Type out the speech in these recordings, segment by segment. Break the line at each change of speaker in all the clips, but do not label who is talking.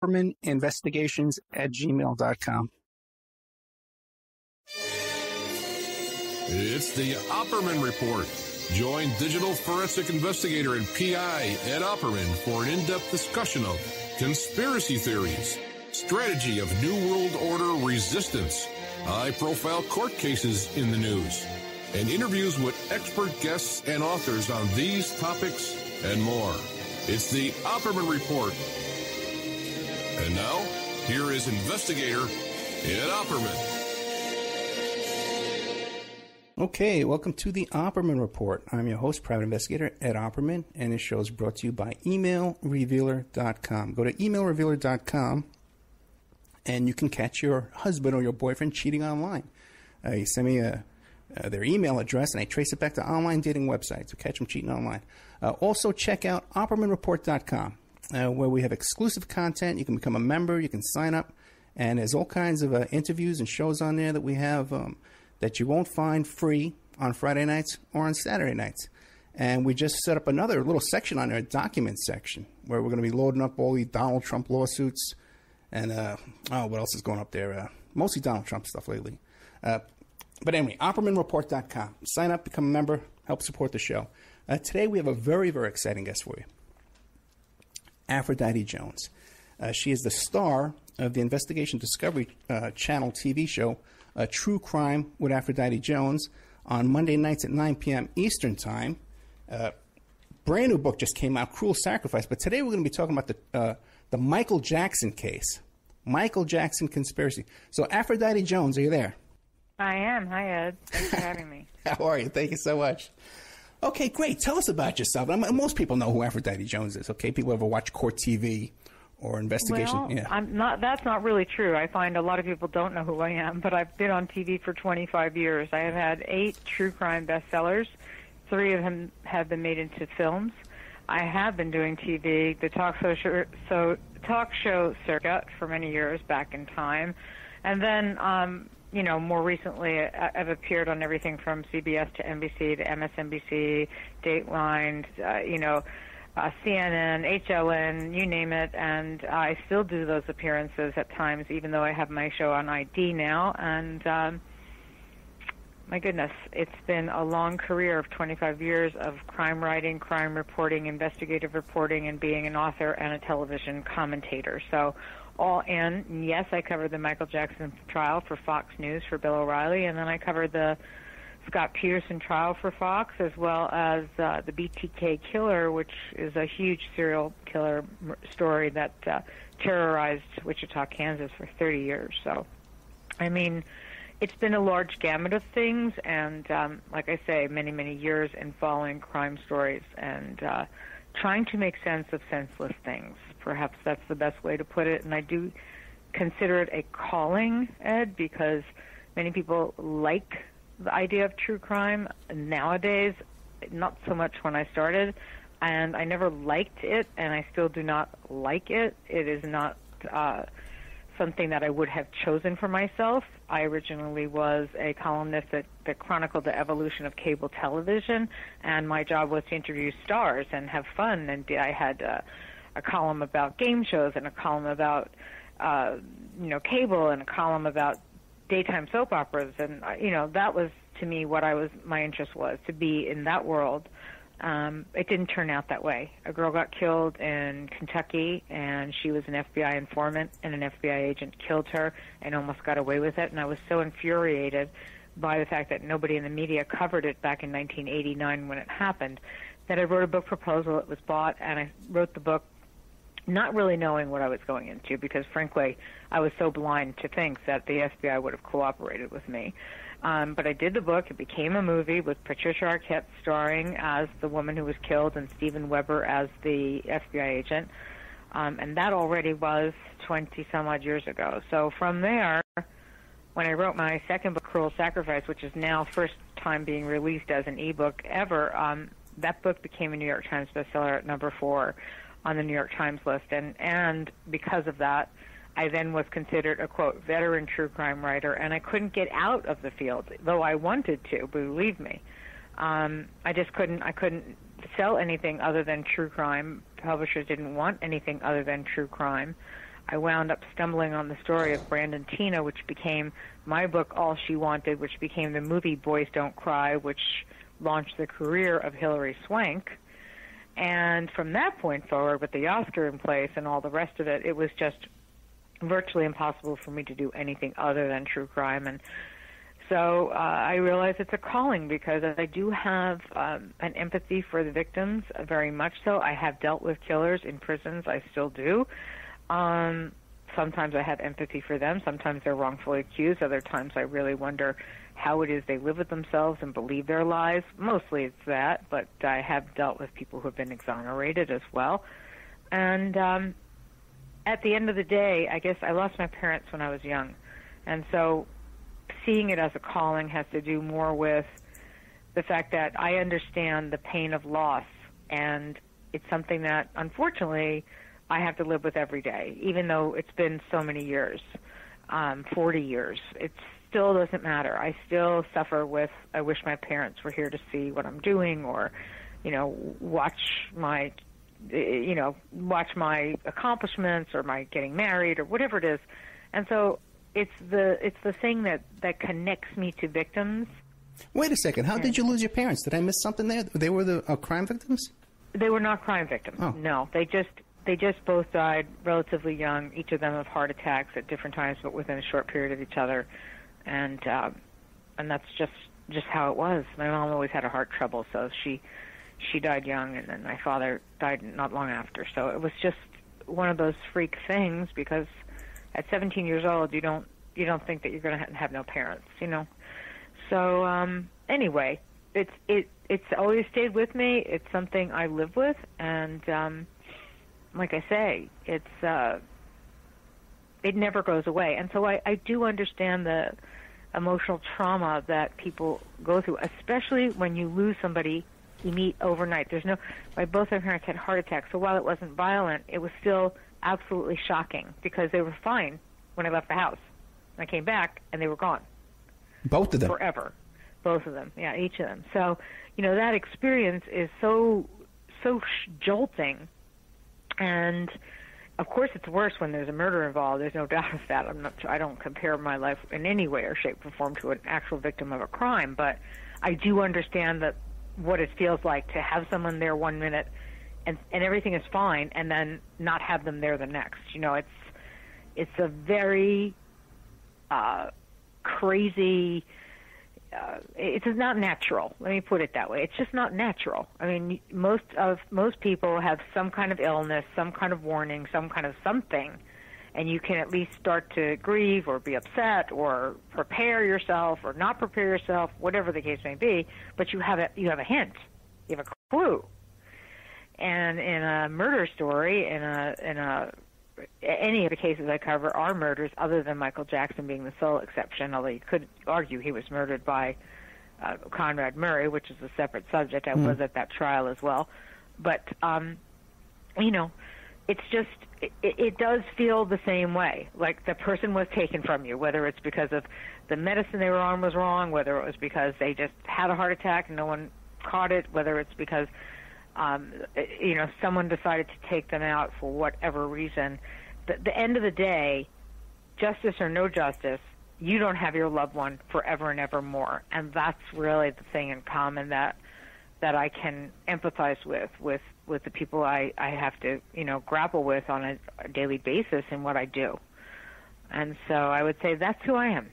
oppermaninvestigations@gmail.com.
It's the Opperman Report. Join digital forensic investigator and PI Ed Opperman for an in-depth discussion of conspiracy theories, strategy of New World Order resistance, high-profile court cases in the news, and interviews with expert guests and authors on these topics and more. It's the Opperman Report. And now, here is investigator Ed Opperman.
Okay, welcome to the Opperman Report. I'm your host, private investigator Ed Opperman, and this show is brought to you by emailrevealer.com. Go to emailrevealer.com, and you can catch your husband or your boyfriend cheating online. You send me their email address, and I trace it back to online dating websites to catch them cheating online. Also, check out oppermanreport.com, where we have exclusive content. You can become a member. You can sign up, and there's all kinds of interviews and shows on there that we have that you won't find free on Friday nights or on Saturday nights. And we just set up another little section on there, a document section, where we're going to be loading up all the Donald Trump lawsuits. And, what else is going up there? Mostly Donald Trump stuff lately. But anyway, oppermanreport.com. Sign up, become a member, help support the show. Today we have a very, very exciting guest for you. Aphrodite Jones. She is the star of the Investigation Discovery Channel TV show, True Crime with Aphrodite Jones, on Monday nights at 9 p.m. Eastern Time. Brand new book just came out, Cruel Sacrifice. But today we're going to be talking about the Michael Jackson case. Michael Jackson conspiracy. So, Aphrodite Jones, are you there?
I am. Hi, Ed. Thanks for having me.
How are you? Thank you so much. Okay, great. Tell us about yourself. Most people know who Aphrodite Jones is, okay? People ever watch Court TV or Investigation?
Well,
yeah.
That's not really true. I find a lot of people don't know who I am, but I've been on TV for 25 years. I have had 8 true crime bestsellers. 3 of them have been made into films. I have been doing TV, the talk show circuit for many years back in time. And then, more recently, I've appeared on everything from CBS to NBC to MSNBC, Dateline, CNN, HLN, you name it, and I still do those appearances at times, even though I have my show on ID now. And my goodness, it's been a long career of 25 years of crime writing, crime reporting, investigative reporting, and being an author and a television commentator. So all in, yes, I covered the Michael Jackson trial for Fox News for Bill O'Reilly, and then I covered the Scott Peterson trial for Fox, as well as the BTK killer, which is a huge serial killer story that terrorized Wichita, Kansas for 30 years. So, I mean, it's been a large gamut of things, and like I say, many, many years in following crime stories and trying to make sense of senseless things. Perhaps that's the best way to put it, and I do consider it a calling, Ed, because many people like the idea of true crime nowadays, not so much when I started, and I never liked it, and I still do not like it. It is not something that I would have chosen for myself. I originally was a columnist that chronicled the evolution of cable television, and my job was to interview stars and have fun, and I had a column about game shows and a column about cable and a column about daytime soap operas, and that was to me what my interest was, to be in that world. It didn't turn out that way. A girl got killed in Kentucky, and she was an FBI informant, and an FBI agent killed her and almost got away with it, and I was so infuriated by the fact that nobody in the media covered it back in 1989 when it happened, that I wrote a book proposal. It was bought, and I wrote the book not really knowing what I was going into, because frankly, I was so blind to think that the FBI would have cooperated with me. But I did the book. It became a movie with Patricia Arquette starring as the woman who was killed and Steven Weber as the FBI agent. And that already was 20-some-odd years ago. So from there, when I wrote my second book, Cruel Sacrifice, which is now first time being released as an ebook ever, that book became a New York Times bestseller at number 4 on the New York Times list. And because of that, I then was considered a, quote, veteran true crime writer, and I couldn't get out of the field, though I wanted to, believe me. I just couldn't sell anything other than true crime. Publishers didn't want anything other than true crime. I wound up stumbling on the story of Brandon Tina, which became my book, All She Wanted, which became the movie Boys Don't Cry, which launched the career of Hilary Swank. And from that point forward, with the Oscar in place and all the rest of it, it was just virtually impossible for me to do anything other than true crime. And so I realize it's a calling, because I do have an empathy for the victims, very much so. I have dealt with killers in prisons. I still do. Sometimes I have empathy for them. Sometimes they're wrongfully accused. Other times I really wonder how it is they live with themselves and believe their lies. Mostly it's that, but I have dealt with people who have been exonerated as well. And at the end of the day, I guess I lost my parents when I was young. And so seeing it as a calling has to do more with the fact that I understand the pain of loss, and it's something that, unfortunately, I have to live with every day, even though it's been so many years, 40 years. It still doesn't matter. I still suffer with, I wish my parents were here to see what I'm doing, or, watch my accomplishments, or my getting married, or whatever it is. And so it's the thing that connects me to victims.
Wait a second. How did you lose your parents? Did I miss something there? They were the crime victims?
They were not crime victims.
Oh.
No, they just both died relatively young, each of them of heart attacks at different times, but within a short period of each other. And that's just how it was. My mom always had a heart trouble, so she died young, and then my father died not long after. So it was just one of those freak things, because at 17 years old, you don't think that you're going to have no parents, So anyway, it's always stayed with me. It's something I live with, and like I say, it never goes away. And so I do understand the emotional trauma that people go through, especially when you lose somebody you meet overnight. Both my parents had heart attacks, so while it wasn't violent, it was still absolutely shocking, because they were fine when I left the house. I came back, and they were gone.
Both of them?
Forever. Both of them, yeah, each of them. So, that experience is so jolting. And, of course, it's worse when there's a murder involved. There's no doubt of that. I don't compare my life in any way or shape or form to an actual victim of a crime, but I do understand that what it feels like to have someone there one minute and everything is fine, and then not have them there the next. It's a very crazy. It's not natural. Let me put it that way. It's just not natural. I mean, most people have some kind of illness, some kind of warning, some kind of something, and you can at least start to grieve or be upset or prepare yourself or not prepare yourself, whatever the case may be. But you have a hint, you have a clue. And in a murder story, any of the cases I cover are murders, other than Michael Jackson being the sole exception, although you could argue he was murdered by Conrad Murray, which is a separate subject. I was at that trial as well. But, it's just, it does feel the same way, like the person was taken from you, whether it's because of the medicine they were on was wrong, whether it was because they just had a heart attack and no one caught it, whether it's because someone decided to take them out for whatever reason. The end of the day, justice or no justice, you don't have your loved one forever and ever more. And that's really the thing in common that I can empathize with the people I have to, grapple with on a daily basis in what I do. And so I would say that's who I am.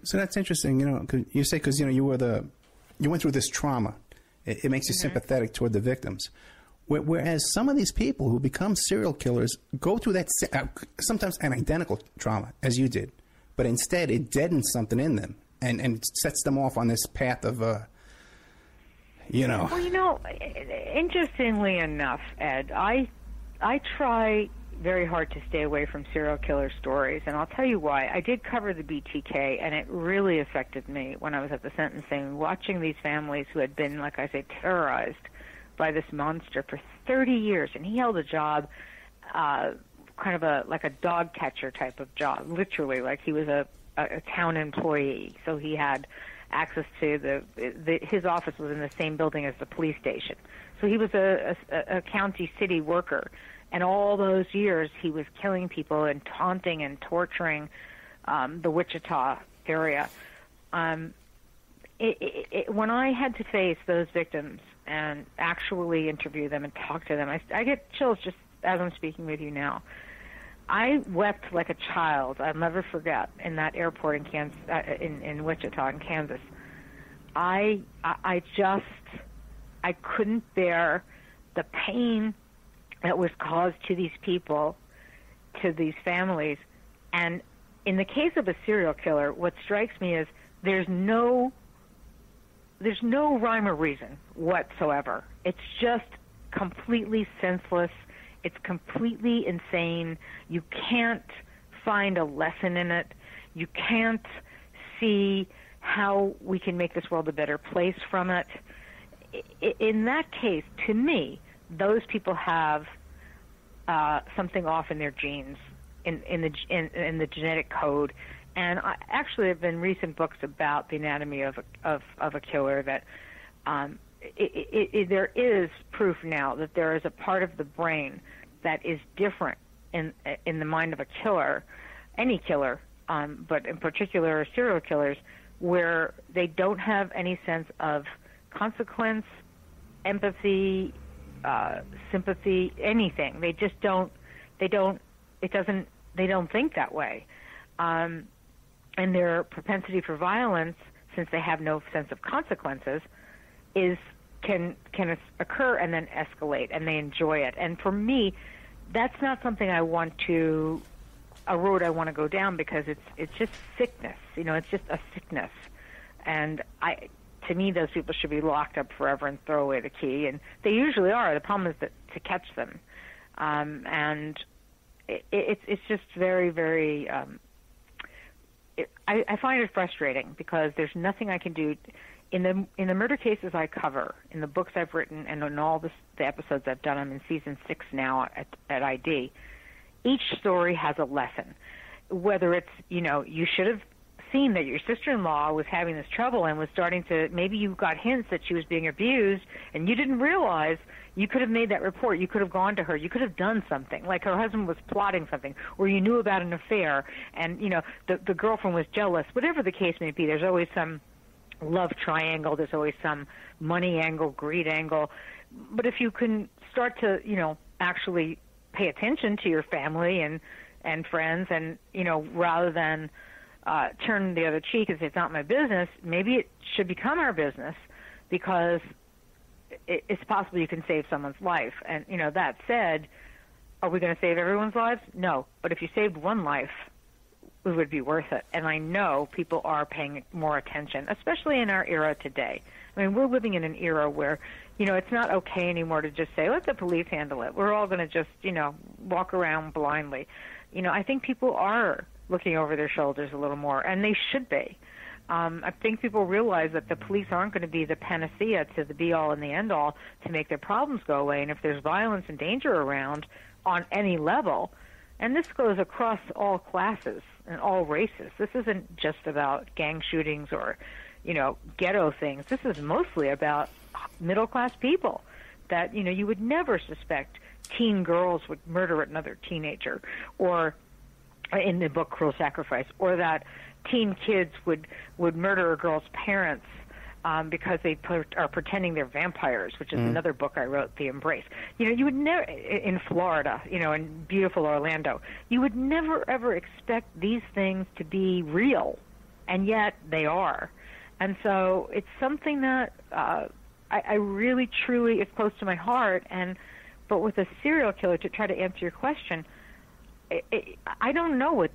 So that's interesting, cause you say, because, you went through this trauma. It makes you sympathetic toward the victims. Whereas some of these people who become serial killers go through that sometimes an identical trauma as you did, but instead it deadens something in them and sets them off on this path of, Well, interestingly enough, Ed, I try very hard to stay away from serial killer stories, and I'll tell you why. I did cover the BTK, and it really affected me when I was at the sentencing, watching these families who had been, like I say, terrorized by this monster for 30 years, and he held a job, kind of like a dog catcher type of job, literally, like he was a town employee, so he had access to his office was in the same building as the police station. So he was a county city worker,
And all those years he was killing people and taunting and torturing the Wichita area. When I had to face those victims and actually interview them and talk to them, I get chills just as I'm speaking with you now. I wept like a child. I'll never forget in that airport in Kansas, in Wichita, in Kansas. I couldn't bear the pain that was caused to these people, to these families. And in the case of a serial killer, what strikes me is there's no rhyme or reason whatsoever. It's just completely senseless. It's completely insane. You can't find a lesson in it. You can't see how we can make this world a better place from it. In that case, to me, those people have something off in their genes, in the genetic code. And actually, there have been recent books about the anatomy of a killer that there is proof now that there is a part of the brain that is different in the mind of a killer, any killer, but in particular serial killers, where they don't have any sense of consequence, empathy, sympathy, anything. They just don't. They don't think that way. And their propensity for violence, since they have no sense of consequences, can occur and then escalate, and they enjoy it. And for me, that's not something a road I want to go down, because it's just sickness. It's just a sickness. And to me, those people should be locked up forever and throw away the key. And they usually are. The problem is to catch them. And it's just very, very. I find it frustrating, because there's nothing I can do. In the murder cases I cover, in the books I've written, and in all the episodes I've done, I'm in season 6 now at ID. Each story has a lesson. Whether it's, you should have seen that your sister-in-law was having this trouble and was starting to, maybe you got hints that she was being abused and you didn't realize, you could have made that report. You could have gone to her. You could have done something, like her husband was plotting something, or you knew about an affair and, the girlfriend was jealous. Whatever the case may be, there's always some love triangle. There's always some money angle, greed angle. But if you can start to, actually pay attention to your family and friends, and, rather than turn the other cheek and say, it's not my business, maybe it should become our business, because it's possible you can save someone's life. And, that said, are we going to save everyone's lives? No. But if you saved one life, it would be worth it. And I know people are paying more attention, especially in our era today. I mean, we're living in an era where, it's not okay anymore to just say, let the police handle it. We're all going to just, walk around blindly. I think people are looking over their shoulders a little more, and they should be. I think people realize that the police aren't going to be the panacea to the be-all and the end-all to make their problems go away. And if there's violence and danger around on any level, and this goes across all classes and all races. This isn't just about gang shootings or, ghetto things. This is mostly about middle-class people that, you would never suspect teen girls would murder another teenager, or in the book Cruel Sacrifice, or that teen kids would murder a girl's parents because they are pretending they're vampires, which is another book I wrote, The Embrace. You would never, in Florida, in beautiful Orlando, you would never, ever expect these things to be real, and yet they are. And so it's something that I really, truly is close to my heart. But with a serial killer, to try to answer your question, I don't know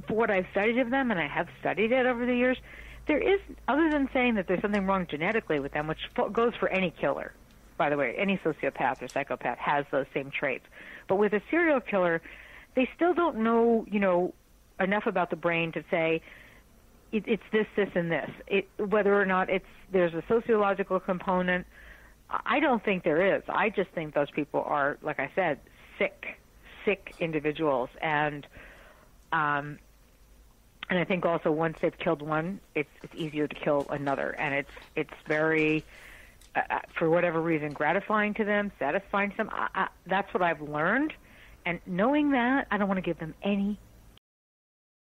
what I've studied of them, and I have studied it over the years. There is, other than saying that there's something wrong genetically with them, which goes for any killer, by the way, any sociopath or psychopath has those same traits. But with a serial killer, they still don't know, enough about the brain to say it's this, and this. Whether or not there's a sociological component, I don't think there is. I just think those people are, like I said, sick individuals, and I think also once they've killed one, it's easier to kill another, and it's very, for whatever reason, gratifying to them, satisfying to them. That's what I've learned, And knowing that, I don't want to give them any